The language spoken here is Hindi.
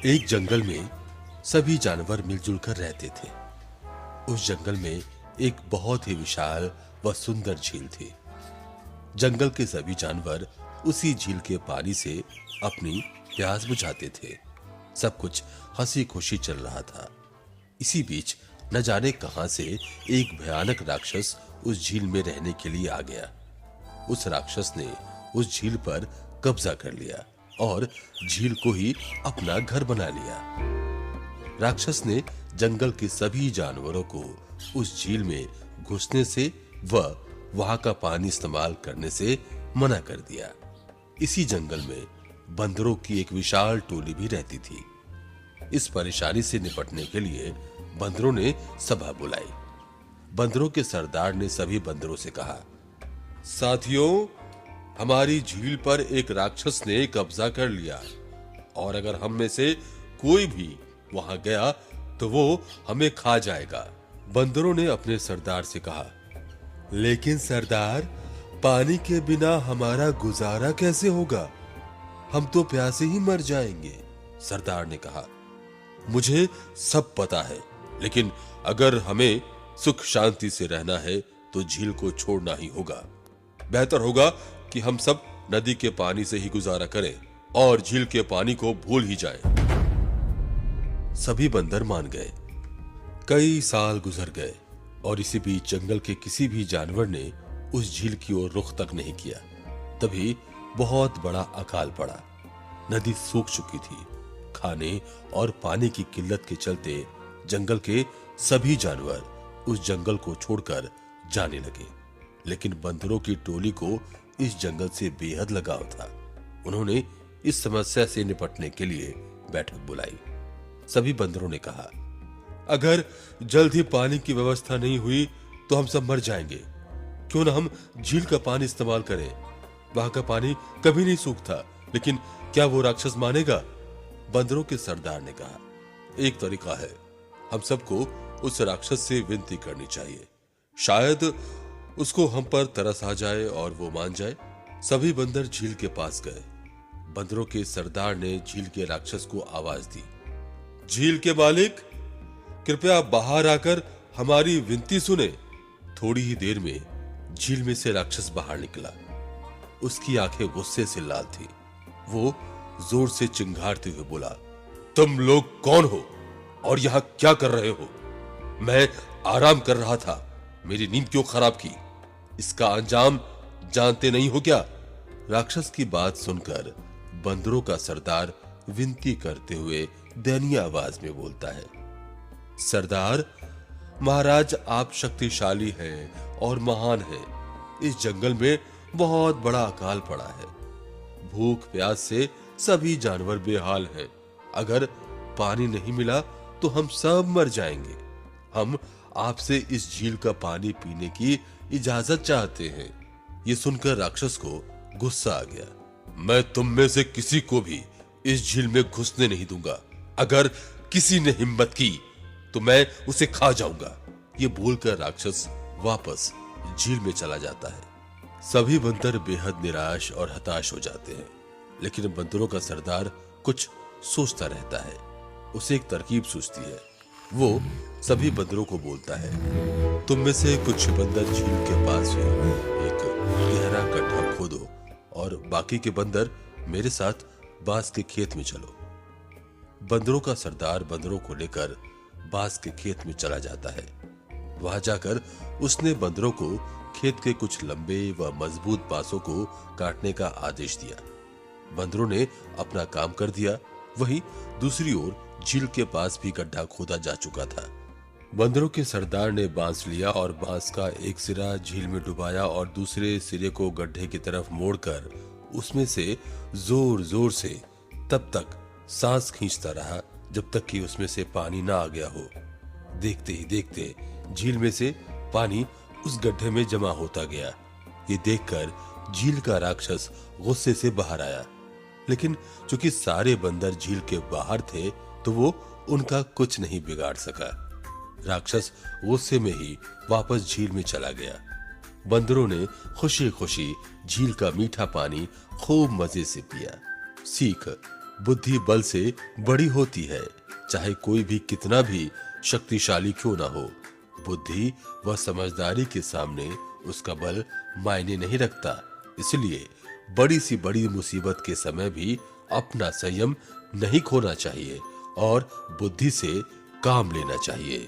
एक जंगल में सभी जानवर मिलजुल कर रहते थे। उस जंगल में एक बहुत ही विशाल व सुंदर झील थी। जंगल के सभी जानवर उसी झील के पानी से अपनी प्यास बुझाते थे। सब कुछ हंसी खुशी चल रहा था। इसी बीच न जाने कहां से एक भयानक राक्षस उस झील में रहने के लिए आ गया। उस राक्षस ने उस झील पर कब्जा कर लिया और झील को ही अपना घर बना लिया। राक्षस ने जंगल के सभी जानवरों को उस झील में घुसने से व वहां का पानी इस्तेमाल करने से मना कर दिया। इसी जंगल में बंदरों की एक विशाल टोली भी रहती थी। इस परेशानी से निपटने के लिए बंदरों ने सभा बुलाई। बंदरों के सरदार ने सभी बंदरों से कहा, साथियों, हमारी झील पर एक राक्षस ने कब्जा कर लिया और अगर हम में से कोई भी वहां गया तो वो हमें खा जाएगा। बंदरों ने अपने सरदार से कहा, लेकिन सरदार, पानी के बिना हमारा गुजारा कैसे होगा? हम तो प्यासे ही मर जाएंगे। सरदार ने कहा, मुझे सब पता है, लेकिन अगर हमें सुख शांति से रहना है तो झील को छोड़ना ही होगा। बेहतर होगा कि हम सब नदी के पानी से ही गुजारा करें और झील के पानी को भूल ही जाएं। सभी बंदर मान गए। कई साल गुजर गए और इसी बीच जंगल के किसी भी जानवर ने उस झील की ओर रुख तक नहीं किया। तभी बहुत बड़ा अकाल पड़ा। नदी सूख चुकी थी। खाने और पानी की किल्लत के चलते जंगल के सभी जानवर उस जंगल को छोड़कर जाने लगे। लेकिन बंदरों की टोली को इस जंगल से बेहद लगाव था। उन्होंने इस समस्या से निपटने के लिए बैठक बुलाई। सभी बंदरों ने कहा, अगर जल्द ही पानी की व्यवस्था नहीं हुई तो हम सब मर जाएंगे। क्यों ना हम झील का पानी इस्तेमाल करें? वहां का पानी कभी नहीं सूखता, लेकिन क्या वो राक्षस मानेगा? बंदरों के सरदार ने कहा, एक तरीका है, हम सबको उस राक्षस से विनती करनी चाहिए। शायद उसको हम पर तरस आ जाए और वो मान जाए। सभी बंदर झील के पास गए। बंदरों के सरदार ने झील के राक्षस को आवाज दी, झील के मालिक, कृपया बाहर आकर हमारी विनती सुने। थोड़ी ही देर में झील में से राक्षस बाहर निकला। उसकी आंखें गुस्से से लाल थी। वो जोर से चिंघाड़ते हुए बोला, तुम लोग कौन हो और यहां क्या कर रहे हो? मैं आराम कर रहा था, मेरी नींद क्यों खराब की? इसका अंजाम जानते नहीं हो क्या? राक्षस की बात सुनकर बंदरों का सरदार विनती करते हुए दयनीय आवाज में बोलता है, सरदार, महाराज, आप शक्तिशाली हैं और महान हैं। इस जंगल में बहुत बड़ा अकाल पड़ा है। भूख प्यास से सभी जानवर बेहाल हैं। अगर पानी नहीं मिला तो हम सब मर जाएंगे। हम आपसे इस झील का पानी पीने की इजाजत चाहते हैं। ये सुनकर राक्षस को गुस्सा आ गया। मैं तुम में से किसी को भी इस झील में घुसने नहीं दूंगा। अगर किसी ने हिम्मत की तो मैं उसे खा जाऊंगा। ये बोलकर राक्षस वापस झील में चला जाता है। सभी बंदर बेहद निराश और हताश हो जाते हैं, लेकिन बंदरों का सरदार कुछ सोचता रहता है। उसे एक तरकीब सूझती है। वो सभी बंदरों को बोलता है, तुम में से कुछ बंदर झील के पास ही एक गहरा गड्ढा खोदो और बाकी के बंदर मेरे साथ बांस के खेत में चलो। बंदरों का सरदार बंदरों को लेकर बांस के खेत में चला जाता है। वहां जाकर उसने बंदरों को खेत के कुछ लंबे व मजबूत बांसों को काटने का आदेश दिया। बंदरों ने अपना काम कर दिया। वहीं दूसरी ओर झील के पास भी गड्ढा खोदा जा चुका था। बंदरों के सरदार ने बांस लिया और बांस का एक सिरा झील में डुबाया और दूसरे सिरे को गड्ढे की तरफ मोड़कर उसमें से जोर जोर से तब तक सांस खींचता रहा जब तक कि उसमें से पानी ना आ गया हो। देखते ही देखते झील में से पानी उस गड्ढे में जमा होता गया। ये देखकर झील का राक्षस गुस्से से बाहर आया, लेकिन चूंकि सारे बंदर झील के बाहर थे तो वो उनका कुछ नहीं बिगाड़ सका। राक्षस गुस्से में ही वापस झील में चला गया। बंदरों ने खुशी खुशी झील का मीठा पानी खूब मजे से पिया। सीख, बुद्धि बल से बड़ी होती है, चाहे कोई भी कितना भी शक्तिशाली क्यों ना हो। बुद्धि व समझदारी के सामने उसका बल मायने नहीं रखता। इसलिए बड़ी सी बड़ी मुसीबत के समय भी अपना संयम नहीं खोना चाहिए और बुद्धि से काम लेना चाहिए।